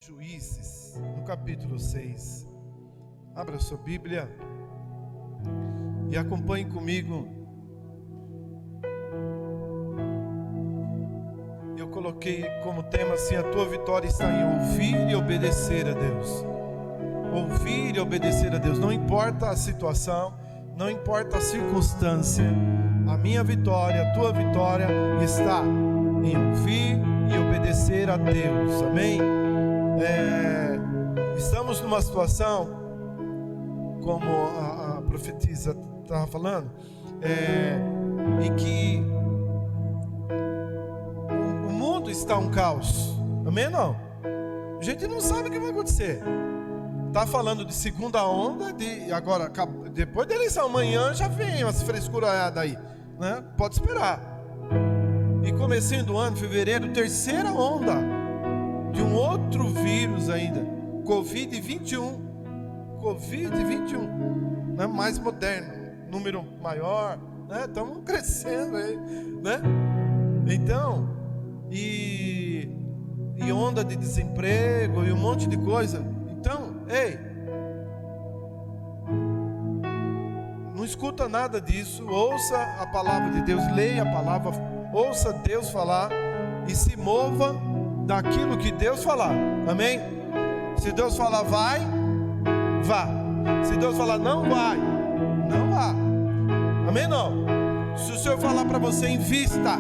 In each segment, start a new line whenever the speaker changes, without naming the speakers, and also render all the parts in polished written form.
Juízes, no capítulo 6. Abra sua Bíblia e acompanhe comigo. Eu coloquei como tema assim: a tua vitória está em ouvir e obedecer a Deus. Ouvir e obedecer a Deus. Não importa a situação, não importa a circunstância, a minha vitória, a tua vitória está em ouvir e obedecer a Deus. Amém? Estamos numa situação, como a profetisa estava falando, em que o mundo está um caos. Amém? Não? A gente não sabe o que vai acontecer. Está falando de segunda onda, agora, depois da eleição, amanhã já vem umas frescuradas aí, né? Pode esperar. E comecinho do ano, fevereiro, terceira onda de um outro vírus ainda, Covid-21, né? Mais moderno, número maior, né? Estamos crescendo aí, né? Então, e onda de desemprego e um monte de coisa. Então, não escuta nada disso, ouça a palavra de Deus, leia a palavra, ouça Deus falar e se mova daquilo que Deus falar. Amém? Se Deus falar vai, vá. Se Deus falar não vai, não vá. Amém? Não? Se o Senhor falar para você invista.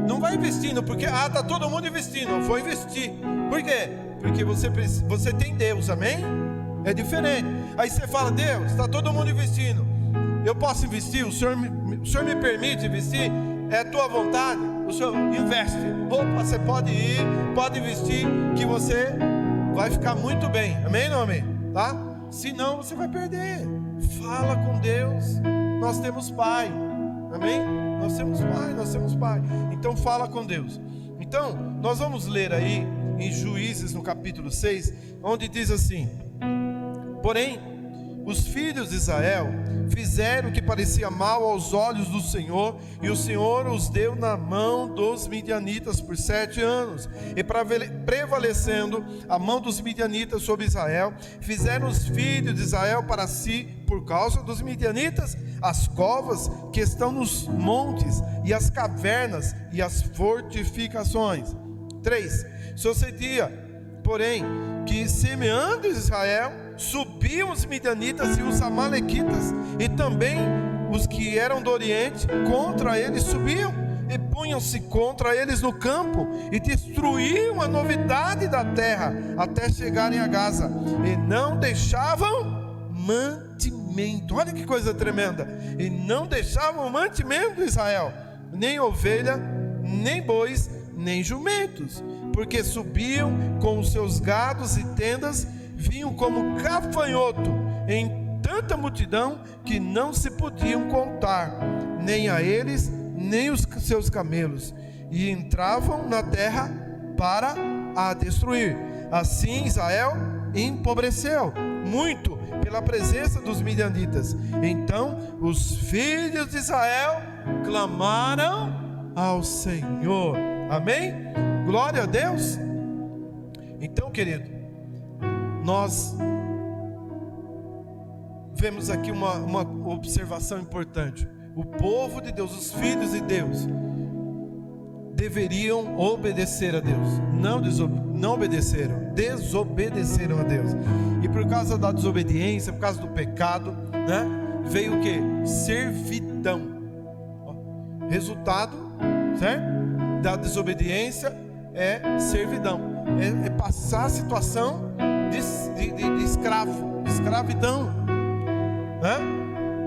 Não vai investindo porque tá todo mundo investindo. Eu vou investir. Por quê? Porque você tem Deus. Amém? É diferente. Aí você fala: Deus, está todo mundo investindo, eu posso investir? O Senhor me permite investir? É a tua vontade? O Senhor investe. Opa, você pode ir, pode investir, que você vai ficar muito bem. Amém, não amém? Tá? Senão você vai perder. Fala com Deus. Nós temos Pai. Amém? Nós temos Pai. Então fala com Deus. Então, nós vamos ler aí em Juízes, no capítulo 6, onde diz assim: porém, os filhos de Israel fizeram o que parecia mal aos olhos do Senhor, e o Senhor os deu na mão dos midianitas por 7 anos. E prevalecendo a mão dos midianitas sobre Israel, fizeram os filhos de Israel para si, por causa dos midianitas, as covas que estão nos montes, e as cavernas e as fortificações. 3. Sucedia, porém, que semeando Israel, subiam os midianitas e os amalequitas, e também os que eram do oriente contra eles subiam, e punham-se contra eles no campo, e destruíam a novidade da terra, até chegarem a Gaza, e não deixavam mantimento. Olha que coisa tremenda! E não deixavam mantimento de Israel, nem ovelha, nem bois, nem jumentos, porque subiam com os seus gados e tendas, vinham como gafanhoto em tanta multidão que não se podiam contar, nem a eles, nem os seus camelos, e entravam na terra para a destruir. Assim Israel empobreceu muito pela presença dos midianitas. Então os filhos de Israel clamaram ao Senhor. Amém? Glória a Deus. Então, querido, nós vemos aqui uma observação importante. O povo de Deus, os filhos de Deus, deveriam obedecer a Deus. Não obedeceram, desobedeceram a Deus. E por causa da desobediência, por causa do pecado, né, veio o que? Servidão. Resultado, certo? Da desobediência é servidão. É passar a situação de escravo, de escravidão, né?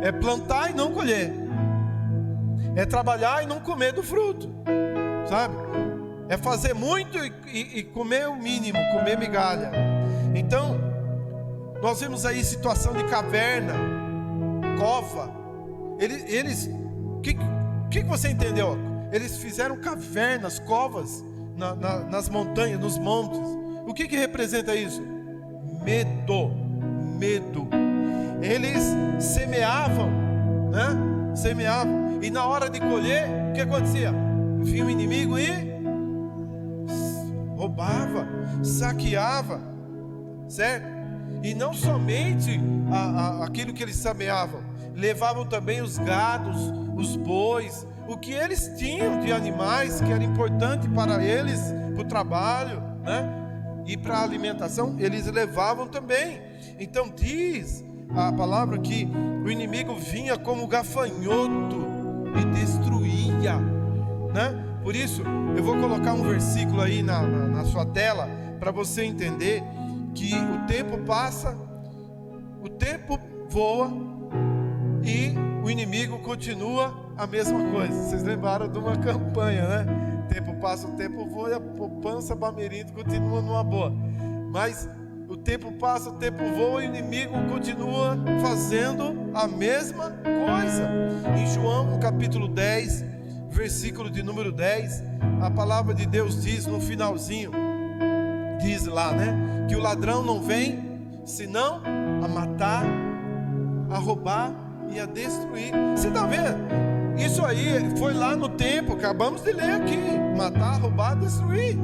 É plantar e não colher, é trabalhar e não comer do fruto, sabe? É fazer muito e comer o mínimo, comer migalha. Então, nós vemos aí situação de caverna, cova. O que você entendeu? Eles fizeram cavernas, covas nas montanhas, nos montes. O que representa isso? Medo. Eles semeavam, né? E na hora de colher, o que acontecia? Vinha o inimigo e saqueava, certo? E não somente aquilo que eles semeavam, levavam também os gados, os bois, o que eles tinham de animais que era importante para eles, para o trabalho, né? E para a alimentação, eles levavam também. Então diz a palavra que o inimigo vinha como gafanhoto e destruía, né? Por isso, eu vou colocar um versículo aí na sua tela, para você entender que o tempo passa, o tempo voa e o inimigo continua a mesma coisa. Vocês lembraram de uma campanha, né? Tempo passa, o tempo voa e a poupança Bamerindos continua numa boa. Mas o tempo passa, o tempo voa e o inimigo continua fazendo a mesma coisa. Em João, no capítulo 10, versículo de número 10, a palavra de Deus diz no finalzinho, diz lá, né? Que o ladrão não vem senão a matar, a roubar e a destruir. Você está vendo? Isso aí foi lá no tempo, acabamos de ler aqui: matar, roubar, destruir.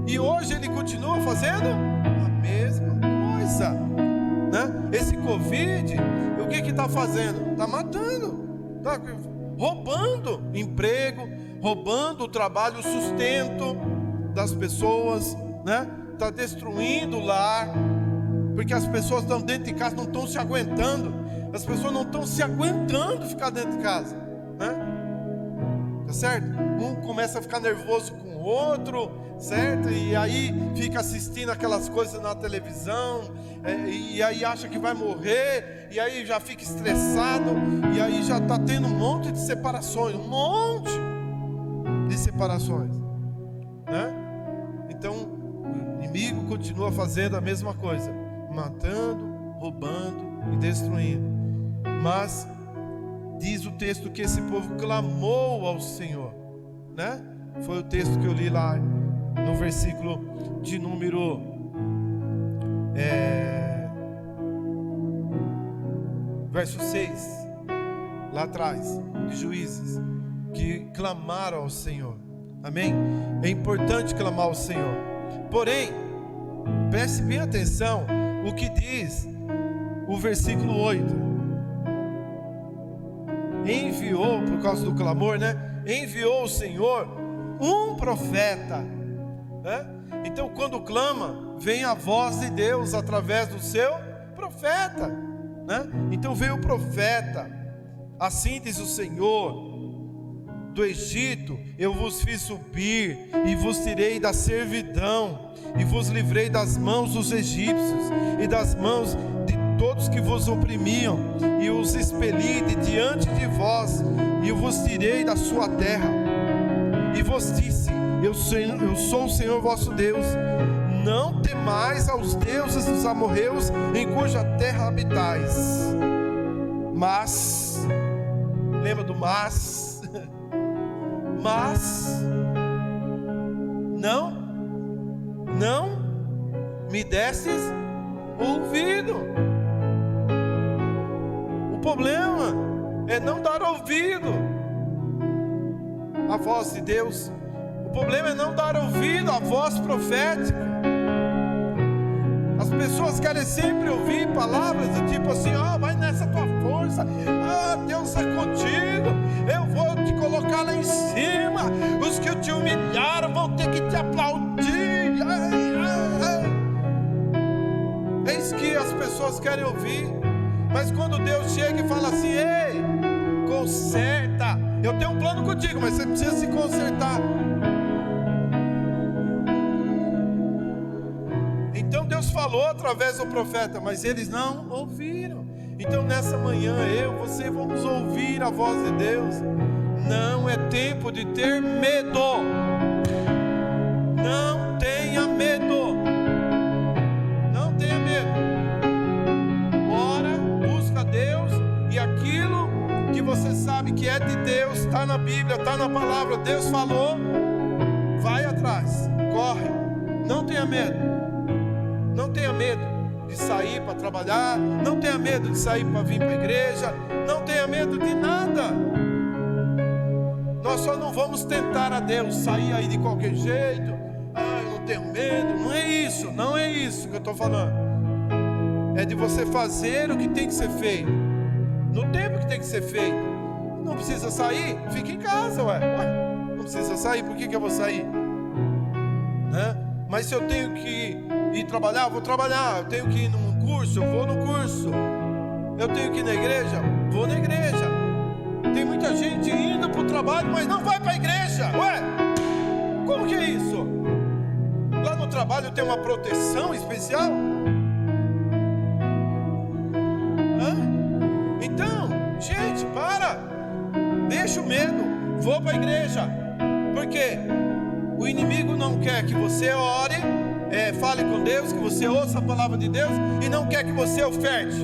E hoje ele continua fazendo a mesma coisa, né? Esse Covid, o que está fazendo? Está matando, está roubando emprego, roubando o trabalho, o sustento das pessoas, né? Está destruindo o lar, porque as pessoas estão dentro de casa, não estão se aguentando. As pessoas não estão se aguentando ficar dentro de casa, né? Tá certo? Um começa a ficar nervoso com o outro, certo? E aí fica assistindo aquelas coisas na televisão, e aí acha que vai morrer, e aí já fica estressado, e aí já está tendo um monte de separações, um monte de separações, né? Então o inimigo continua fazendo a mesma coisa, matando, roubando e destruindo. Mas diz o texto que esse povo clamou ao Senhor, né? Foi o texto que eu li lá no versículo de número verso 6, lá atrás, de Juízes, que clamaram ao Senhor. Amém? É importante clamar ao Senhor. Porém, preste bem atenção o que diz o versículo 8. Enviou, por causa do clamor, né? Enviou o Senhor um profeta, né? Então quando clama, vem a voz de Deus através do seu profeta, né? Então veio o profeta: assim diz o Senhor, do Egito eu vos fiz subir e vos tirei da servidão e vos livrei das mãos dos egípcios e das mãos de todos que vos oprimiam, e os expeli de diante de vós, e vos tirei da sua terra, e vos disse: eu sou o Senhor vosso Deus. Não temais aos deuses dos amorreus, em cuja terra habitais. Mas, lembra do mas? Mas não me destes ouvido. O problema é não dar ouvido à voz de Deus. O problema é não dar ouvido à voz profética. As pessoas querem sempre ouvir palavras do tipo assim: vai nessa tua força, Deus é contigo, eu vou te colocar lá em cima, os que te humilharam vão ter que te aplaudir. É isso que as pessoas querem ouvir. Mas quando Deus chega e fala assim: ei, conserta, eu tenho um plano contigo, mas você precisa se consertar. Então Deus falou através do profeta, mas eles não ouviram. Então nessa manhã você vamos ouvir a voz de Deus. Não é tempo de ter medo. Não tenha medo. Não tenha medo. Ora, busca Deus, e aquilo que você sabe que é de Deus, está na Bíblia, está na palavra, Deus falou, vai atrás, corre. Não tenha medo. Não tenha medo de sair para trabalhar, não tenha medo de sair para vir para a igreja, não tenha medo de nada. Nós só não vamos tentar a Deus sair aí de qualquer jeito. Eu não tenho medo. Não é isso, não é isso que eu estou falando. É de você fazer o que tem que ser feito, no tempo que tem que ser feito. Não precisa sair, fica em casa, ué. Não precisa sair, por que eu vou sair? Né? Mas se eu tenho que ir trabalhar, eu vou trabalhar. Eu tenho que ir num curso, eu vou no curso. Eu tenho que ir na igreja, vou na igreja. Tem muita gente indo para o trabalho, mas não vai para a igreja. Ué, como que é isso? Lá no trabalho tem uma proteção especial? Então, gente, para. Deixa o medo. Vou para a igreja. Por quê? O inimigo não quer que você ore, fale com Deus, que você ouça a palavra de Deus, e não quer que você oferte.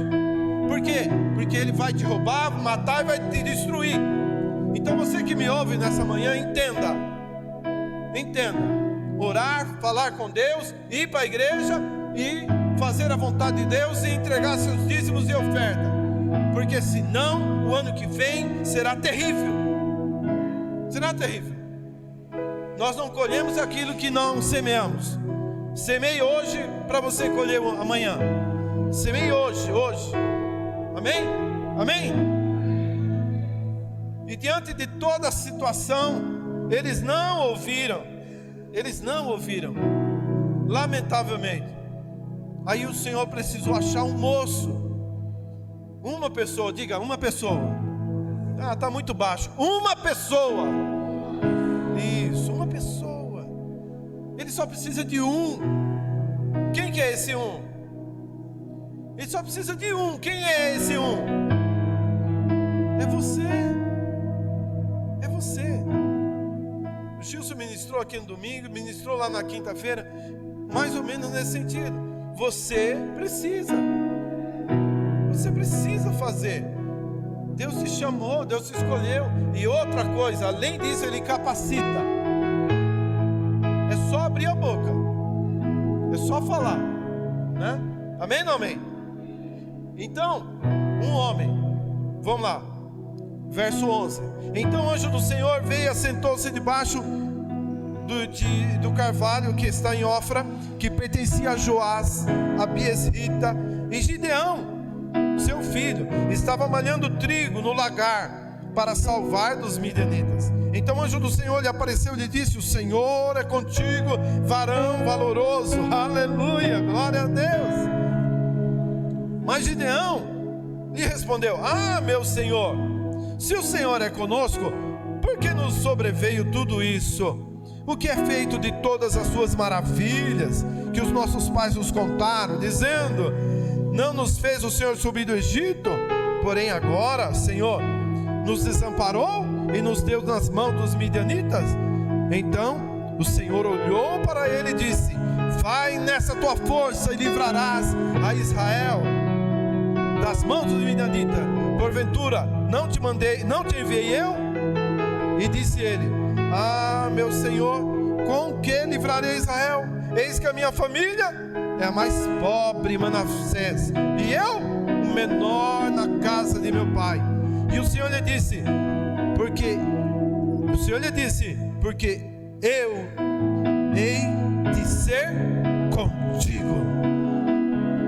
Por quê? Porque ele vai te roubar, matar e vai te destruir. Então você que me ouve nessa manhã, entenda. Orar, falar com Deus, ir para a igreja e fazer a vontade de Deus e entregar seus dízimos e oferta. Porque senão o ano que vem será terrível. Será terrível. Nós não colhemos aquilo que não semeamos. Semeie hoje para você colher amanhã. Semeie hoje. Amém? Amém? E diante de toda a situação, eles não ouviram. Lamentavelmente. Aí o Senhor precisou achar um moço. Uma pessoa, diga, uma pessoa. Está muito baixo. Uma pessoa. Isso, uma pessoa. Ele só precisa de um. Quem que é esse um? Ele só precisa de um. Quem é esse um? É você. É você. O Gilson ministrou aqui no domingo, ministrou lá na quinta-feira, mais ou menos nesse sentido. Você precisa fazer. Deus te chamou, Deus te escolheu. E outra coisa, além disso, Ele capacita. É só abrir a boca, é só falar, né? Amém ou não amém? Então, um homem, vamos lá, verso 11. Então o anjo do Senhor veio e assentou-se debaixo do carvalho que está em Ofra, que pertencia a Joás, a Biesrita. E Gideão, seu filho, estava malhando trigo no lagar para salvar dos midianitas. Então o anjo do Senhor lhe apareceu e lhe disse: o Senhor é contigo, varão valoroso. Aleluia, glória a Deus. Mas Gideão lhe respondeu: meu Senhor, se o Senhor é conosco, por que nos sobreveio tudo isso? O que é feito de todas as suas maravilhas que os nossos pais nos contaram, dizendo: não nos fez o Senhor subir do Egito? Porém agora, Senhor, nos desamparou e nos deu nas mãos dos midianitas. Então o Senhor olhou para ele e disse: vai nessa tua força e livrarás a Israel das mãos dos midianitas. Porventura não te enviei eu? E disse ele: meu Senhor, com que livrarei Israel? Eis que a minha família é a mais pobre, Manassés, e eu o menor na casa de meu pai. E o Senhor lhe disse: porque eu hei de ser contigo,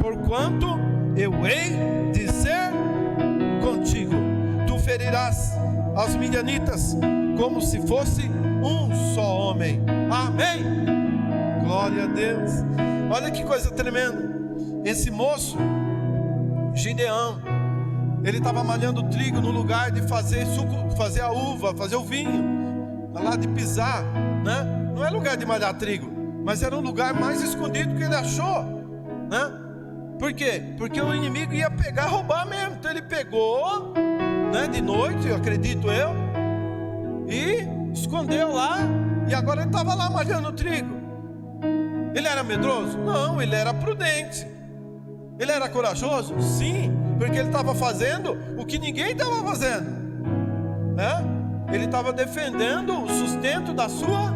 porquanto eu hei de ser contigo. Tu ferirás aos midianitas como se fosse um só homem. Amém. Glória a Deus. Olha que coisa tremenda. Esse moço, Gideão, ele estava malhando trigo no lugar de fazer suco, fazer a uva, fazer o vinho, lá de pisar, né? Não é lugar de malhar trigo, mas era um lugar mais escondido que ele achou, né? Por quê? Porque o inimigo ia pegar, roubar mesmo. Então ele pegou, né, de noite, eu acredito eu, e escondeu lá. E agora ele estava lá malhando trigo. Ele era medroso? Não, ele era prudente. Ele era corajoso? Sim, porque ele estava fazendo o que ninguém estava fazendo, né? Ele estava defendendo o sustento da sua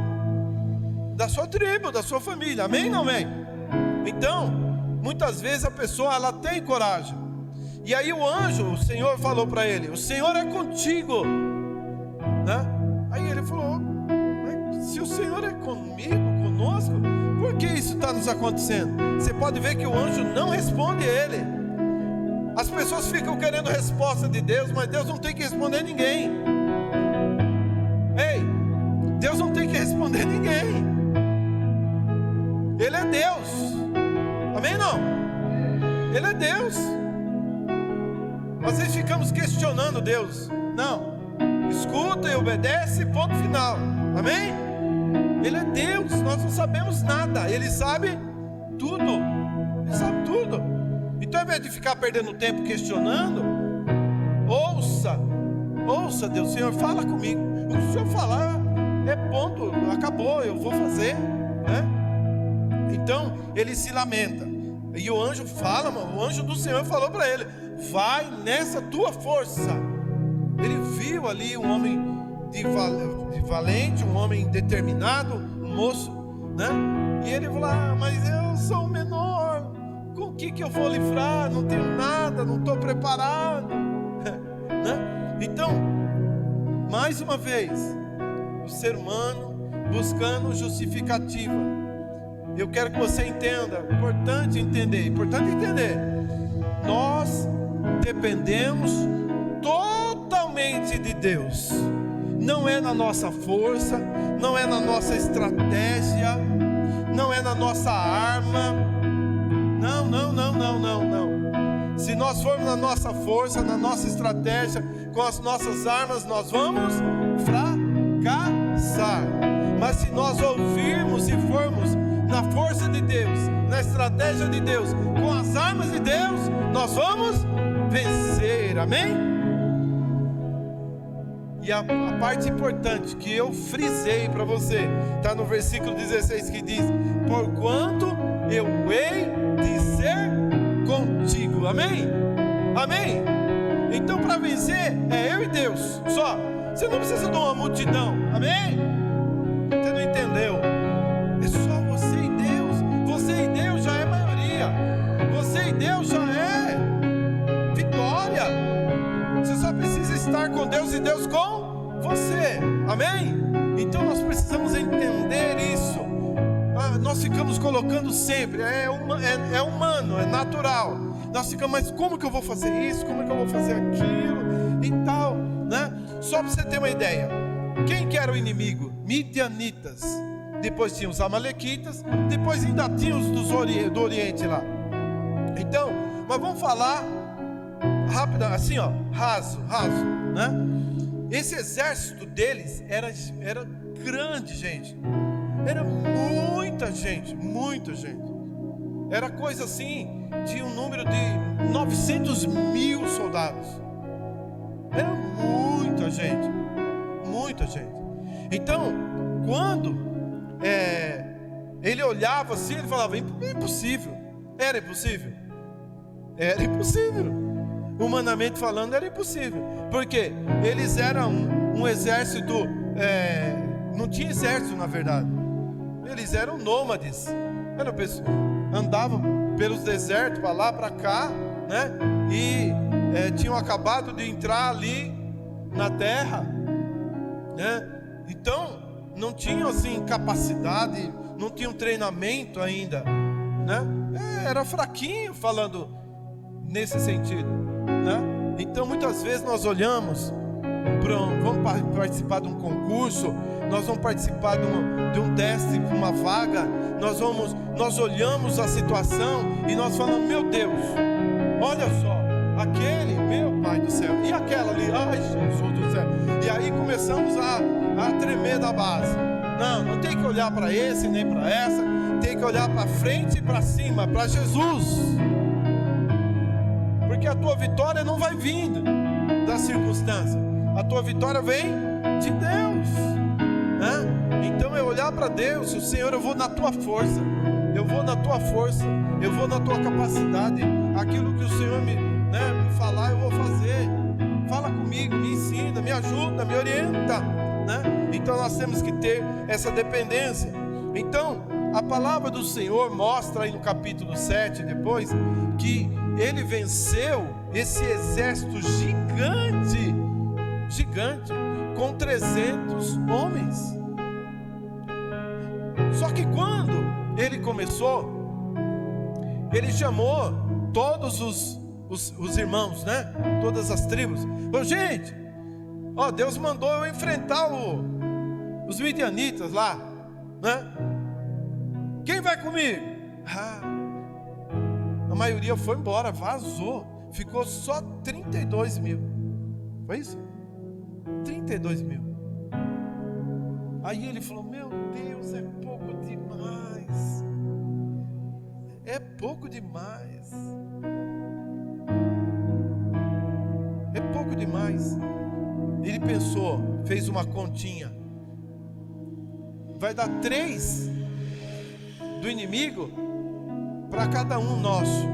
tribo, da sua família. Amém ou não amém? Então, muitas vezes a pessoa, ela tem coragem. E aí o anjo, o Senhor falou para ele: o Senhor é contigo, né? Aí ele falou: se o Senhor é comigo, conosco? Por que isso está nos acontecendo? Você pode ver que o anjo não responde ele. As pessoas ficam querendo resposta de Deus, mas Deus não tem que responder ninguém. Ei, Deus não tem que responder ninguém. Ele é Deus. Amém, não? Ele é Deus. Às vezes ficamos questionando Deus. Não, escuta e obedece, ponto final. Amém? Ele é Deus, nós não sabemos nada. Ele sabe tudo. Ele sabe tudo. Então, ao invés de ficar perdendo tempo questionando, ouça Deus. Senhor, fala comigo. O que o Senhor falar é ponto, acabou, eu vou fazer, né? Então ele se lamenta. E o anjo fala, o anjo do Senhor falou para ele: vai nessa tua força. Ele viu ali um homem de valente, um homem determinado, um moço, né? E ele falou: mas eu sou o menor, com o que eu vou livrar? Não tenho nada, não estou preparado, né? Então, mais uma vez, o ser humano buscando justificativa. Eu quero que você entenda, importante entender, nós dependemos totalmente de Deus. Não é na nossa força, não é na nossa estratégia, não é na nossa arma. Não. Se nós formos na nossa força, na nossa estratégia, com as nossas armas, nós vamos fracassar. Mas se nós ouvirmos e formos na força de Deus, na estratégia de Deus, com as armas de Deus, nós vamos vencer. Amém? E a parte importante que eu frisei para você está no versículo 16, que diz: porquanto eu hei de ser contigo. Amém? Amém? Então, para vencer é eu e Deus só. Você não precisa de uma multidão. Amém? Você não entendeu? É só você e Deus. Você e Deus já é maioria. Você e Deus já é vitória. Você só precisa estar com Deus e Deus com você. Amém? Então nós precisamos entender isso. Nós ficamos colocando sempre, é humano, é natural. Nós ficamos, mas como que eu vou fazer isso? Como que eu vou fazer aquilo? E tal, né? Só para você ter uma ideia, quem que era o inimigo? Midianitas. Depois tinha os amalequitas. Depois ainda tinha os do Oriente lá. Então, mas vamos falar rápido, assim, ó, raso, né? Esse exército deles era grande, gente. Era muita gente. Era coisa assim, de um número de 900 mil soldados. Era muita gente. Então, quando ele olhava assim, ele falava: impossível. Era impossível. Humanamente falando, era impossível. Porque eles eram um exército, não tinha exército na verdade. Eles eram nômades. Andavam pelos desertos, para lá, para cá, né? E tinham acabado de entrar ali na terra, né? Então não tinham assim capacidade, não tinham treinamento ainda, né? Era fraquinho, falando nesse sentido, né? Então muitas vezes nós olhamos vamos participar de um concurso, nós vamos participar de um teste, de uma vaga, nós olhamos a situação e nós falamos: meu Deus, olha só, aquele, meu Pai do céu, e aquela ali, ai Jesus do céu. E aí começamos a tremer da base. Não tem que olhar para esse nem para essa, tem que olhar para frente e para cima, para Jesus, porque a tua vitória não vai vindo da circunstância, a tua vitória vem de Deus, né? Então é olhar para Deus: o Senhor, eu vou na tua força, eu vou na tua capacidade, aquilo que o Senhor me falar, eu vou fazer. Fala comigo, me ensina, me ajuda, me orienta, né? Então nós temos que ter essa dependência. Então a palavra do Senhor mostra aí no capítulo 7 depois, que ele venceu esse exército gigante, com 300 homens. Só que quando ele começou, ele chamou todos os irmãos, né? Todas as tribos. Falou: gente, ó, Deus mandou eu enfrentar os midianitas lá, né? Quem vai comigo? A maioria foi embora, vazou. Ficou só 32 mil. Foi isso? 32 mil. Aí ele falou: meu Deus, é pouco demais. É pouco demais. É pouco demais. Ele pensou, fez uma continha. Vai dar 3 do inimigo para cada um nosso.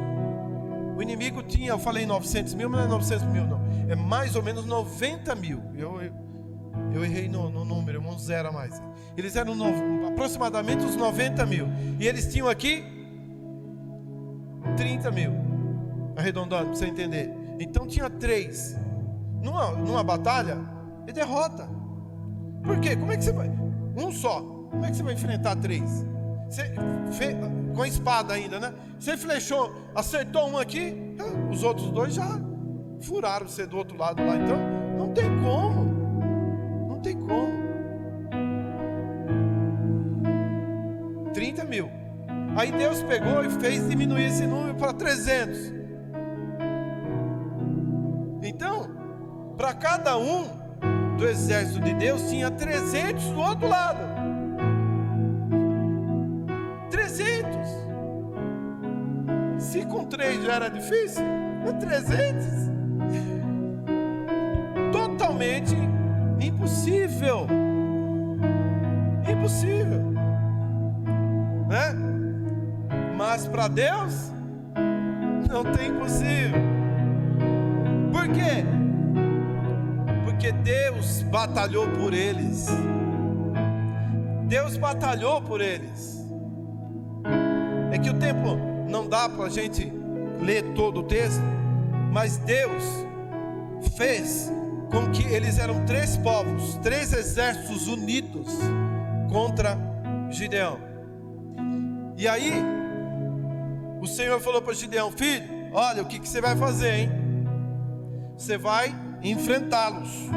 O inimigo tinha, eu falei 900 mil, mas não é 900 mil não. É mais ou menos 90 mil. Eu errei no número, um zero a mais. Eles eram aproximadamente uns 90 mil. E eles tinham aqui 30 mil. Arredondando, para você entender. Então tinha 3. Numa batalha, ele derrota. Por quê? Como é que você vai? Um só. Como é que você vai enfrentar 3? Com a espada ainda, né? Você flechou, acertou um aqui, os outros 2 já furaram você do outro lado lá. Então, não tem como. Não tem como. 30 mil. Aí Deus pegou e fez diminuir esse número para 300. Então, para cada um do exército de Deus, tinha 300 do outro lado. 300. Se com 3 já era difícil, com 300. Totalmente impossível. Impossível. Né? Mas para Deus, não tem impossível. Por quê? Porque Deus batalhou por eles. Deus batalhou por eles. É que o tempo não dá para a gente ler todo o texto, mas Deus fez com que eles eram 3 povos, 3 exércitos unidos contra Gideão. E aí o Senhor falou para Gideão: filho, olha o que você vai fazer, hein? Você vai enfrentá-los.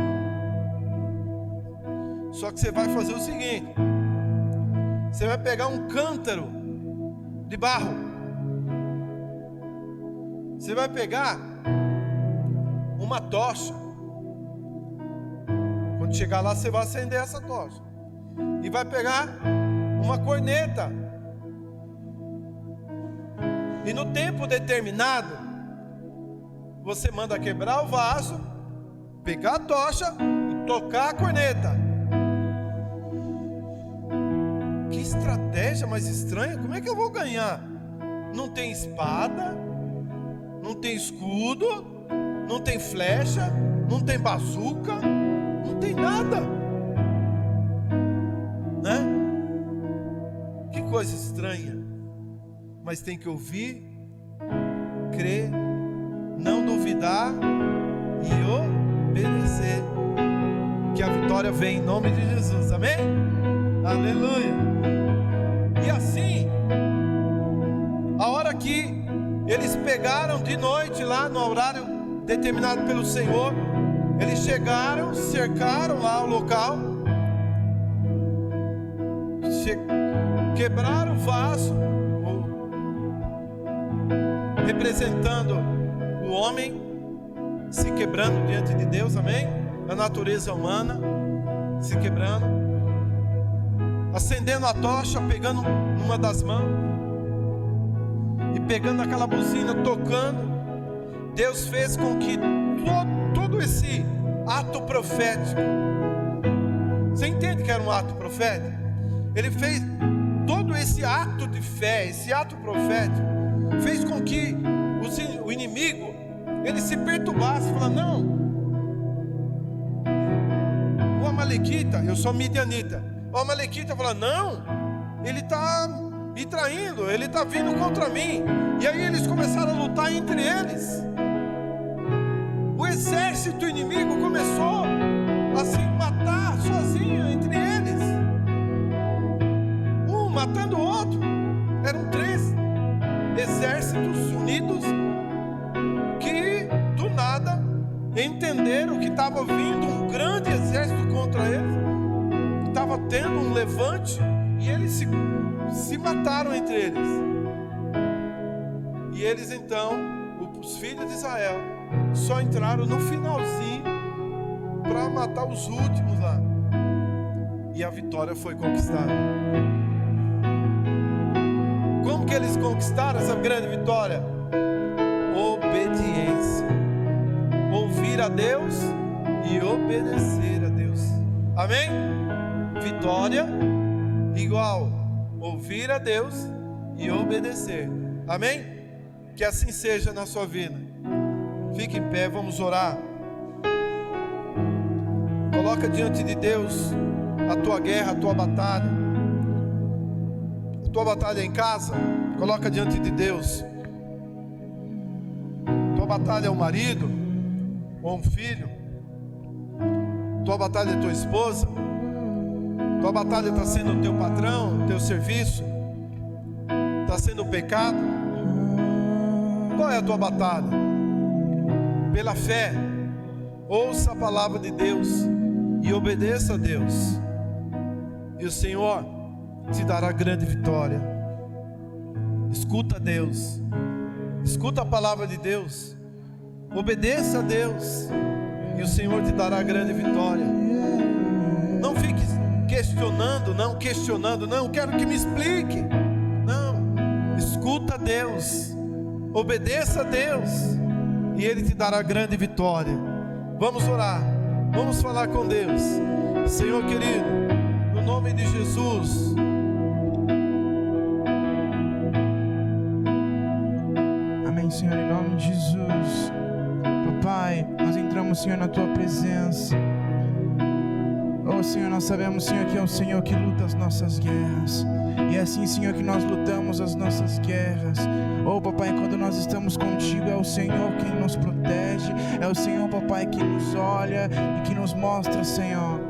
Só que você vai fazer o seguinte: você vai pegar um cântaro de barro. Você vai pegar uma tocha. Quando chegar lá, você vai acender essa tocha. E vai pegar uma corneta. E no tempo determinado, você manda quebrar o vaso, pegar a tocha e tocar a corneta. Que estratégia mais estranha. Como é que eu vou ganhar? Não tem espada, não tem escudo, não tem flecha, não tem bazuca, não tem nada, né? Que coisa estranha. Mas tem que ouvir, crer, não duvidar e obedecer, que a vitória vem em nome de Jesus. Amém? Aleluia. E assim, a hora que eles pegaram de noite lá no horário determinado pelo Senhor, eles chegaram, cercaram lá o local, quebraram o vaso, representando o homem se quebrando diante de Deus, amém? A natureza humana se quebrando, acendendo a tocha, pegando numa das mãos e pegando aquela buzina, tocando. Deus fez com que todo esse ato profético, você entende que era um ato profético? Ele fez todo esse ato de fé, esse ato profético, fez com que o inimigo, ele se perturbasse, falando: não, o amalequita, eu sou midianita, o amalequita fala: não, ele está me traindo, ele está vindo contra mim. E aí eles começaram a lutar entre eles. O exército inimigo começou a se matar sozinho entre eles. Um entenderam que estava vindo um grande exército contra eles, estava tendo um levante, e eles se mataram entre eles. E eles então, os filhos de Israel, só entraram no finalzinho para matar os últimos lá, e a vitória foi conquistada. Como que eles conquistaram essa grande vitória? Obediência. Ouvir a Deus e obedecer a Deus. Amém? Vitória igual ouvir a Deus e obedecer. Amém? Que assim seja na sua vida. Fique em pé, vamos orar. Coloca diante de Deus a tua guerra, a tua batalha. A tua batalha em casa, coloca diante de Deus. Tua batalha é o marido ou um filho. Tua batalha é tua esposa. Tua batalha está sendo o teu patrão, o teu serviço. Está sendo o pecado. Qual é a tua batalha? Pela fé, ouça a palavra de Deus e obedeça a Deus, e o Senhor te dará grande vitória. Escuta Deus, escuta a palavra de Deus, obedeça a Deus, e o Senhor te dará grande vitória. Não fique questionando, não, quero que me explique. Não, escuta Deus, obedeça a Deus, e Ele te dará grande vitória. Vamos orar, vamos falar com Deus. Senhor querido, no nome de Jesus,
amém, Senhor, em nome de Jesus. Papai, nós entramos, Senhor, na Tua presença. Oh, Senhor, nós sabemos, Senhor, que é o Senhor que luta as nossas guerras, e é assim, Senhor, que nós lutamos as nossas guerras. Oh, Papai, quando nós estamos contigo, é o Senhor quem nos protege, é o Senhor, Papai, que nos olha e que nos mostra, Senhor,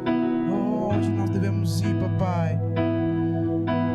onde nós devemos ir, Papai.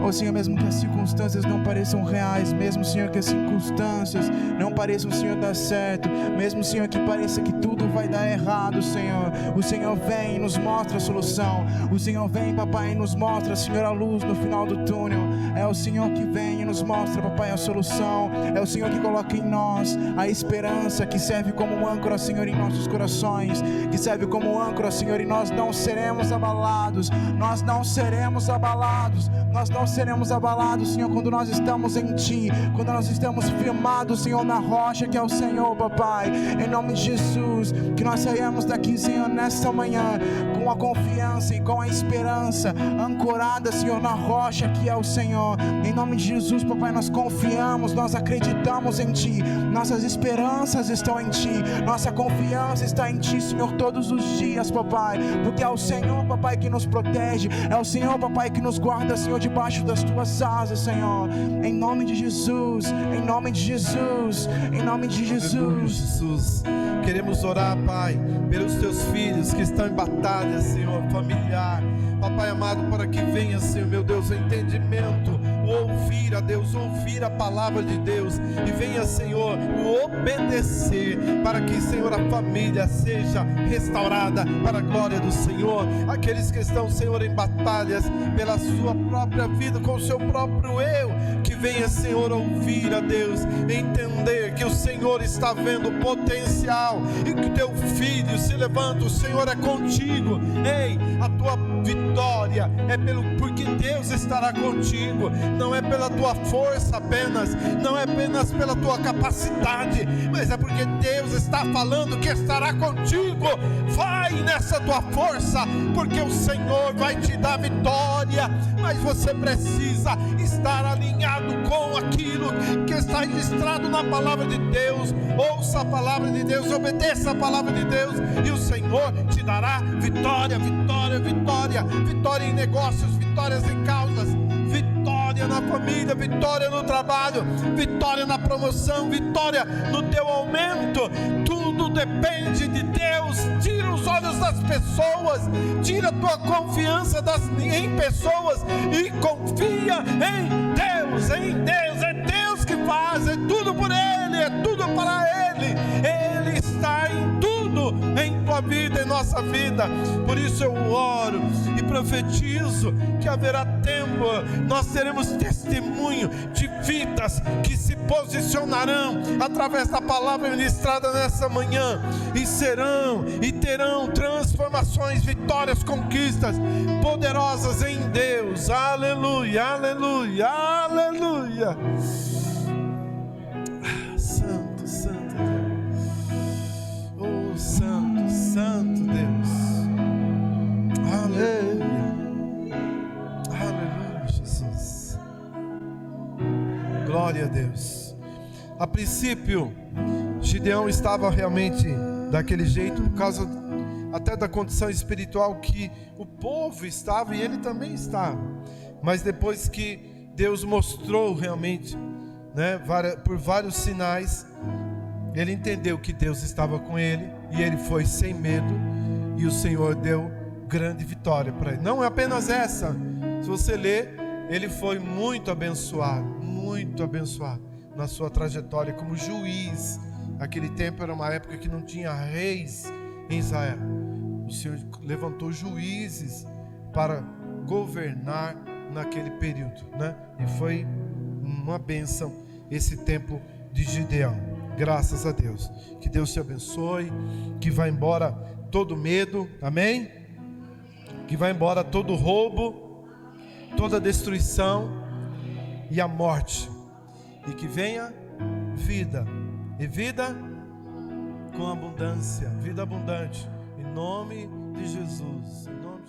Oh, Senhor, mesmo que as circunstâncias não pareçam reais, mesmo, Senhor, que as circunstâncias não pareçam, Senhor, dar certo, mesmo, Senhor, que pareça que tudo vai dar errado, Senhor, o Senhor vem e nos mostra a solução. O Senhor vem, Papai, e nos mostra, Senhor, a luz no final do túnel. É o Senhor que vem e nos mostra, Papai, a solução. É o Senhor que coloca em nós a esperança, que serve como âncora, Senhor, em nossos corações, que serve como âncora, Senhor, e nós não seremos abalados. Nós não seremos abalados. Nós não seremos abalados, Senhor, quando nós estamos em Ti, quando nós estamos firmados, Senhor, na rocha que é o Senhor, Papai. Em nome de Jesus, que nós saímos daqui, Senhor, nesta manhã, com a confiança e com a esperança ancorada, Senhor, na rocha que é o Senhor. Em nome de Jesus, Papai, nós confiamos, nós acreditamos em Ti, nossas esperanças estão em Ti, nossa confiança está em Ti, Senhor, todos os dias, Papai, porque é o Senhor, Papai, que nos protege, é o Senhor, Papai, que nos guarda, Senhor, debaixo das Tuas asas, Senhor. Em nome de Jesus, em nome de Jesus, em nome de Jesus.
Queremos orar, Pai, pelos Teus filhos que estão em batalha, Senhor, familiar. Papai amado, para que venha, Senhor, meu Deus, o entendimento, o ouvir a Deus, ouvir a palavra de Deus, e venha, Senhor, o obedecer, para que, Senhor, a família seja restaurada para a glória do Senhor. Aqueles que estão, Senhor, em batalhas pela sua própria vida, com o seu próprio eu, que venha, Senhor, ouvir a Deus, entender que o Senhor está vendo o potencial, e que teu filho se levanta, o Senhor é contigo. Ei, a tua vitória é porque Deus estará contigo, não é pela tua força apenas, não é apenas pela tua capacidade, mas é porque Deus está falando que estará contigo. Vai nessa tua força, porque o Senhor vai te dar vitória, mas você precisa estar alinhado com aquilo que está registrado na palavra de Deus. Ouça a palavra de Deus, obedeça a palavra de Deus, e o Senhor te dará vitória, vitória, vitória. Vitória em negócios, vitórias em causas, vitória na família, vitória no trabalho, vitória na promoção, vitória no teu aumento. Tudo depende de Deus. Tira os olhos das pessoas, tira a tua confiança em pessoas e confia em Deus, em Deus. É Deus que faz, é tudo por Ele, é tudo para Ele. Ele está em tudo nossa vida. Por isso eu oro e profetizo que haverá tempo, nós teremos testemunho de vidas que se posicionarão através da palavra ministrada nessa manhã, e serão e terão transformações, vitórias, conquistas poderosas em Deus. Aleluia, aleluia, aleluia. Santo, santo Deus. Oh, santo, santo Deus. Aleluia. Aleluia, Jesus. Glória a Deus. A princípio, Gideão estava realmente daquele jeito por causa até da condição espiritual que o povo estava e ele também estava. Mas depois que Deus mostrou realmente, né, por vários sinais, ele entendeu que Deus estava com ele e ele foi sem medo, e o Senhor deu grande vitória para ele. Não é apenas essa, se você ler, ele foi muito abençoado na sua trajetória como juiz. Aquele tempo era uma época que não tinha reis em Israel. O Senhor levantou juízes para governar naquele período, né? E foi uma bênção esse tempo de Gideão. Graças a Deus. Que Deus te abençoe, que vá embora todo medo, amém? Que vá embora todo roubo, toda destruição e a morte, e que venha vida, e vida com abundância, vida abundante, em nome de Jesus, em nome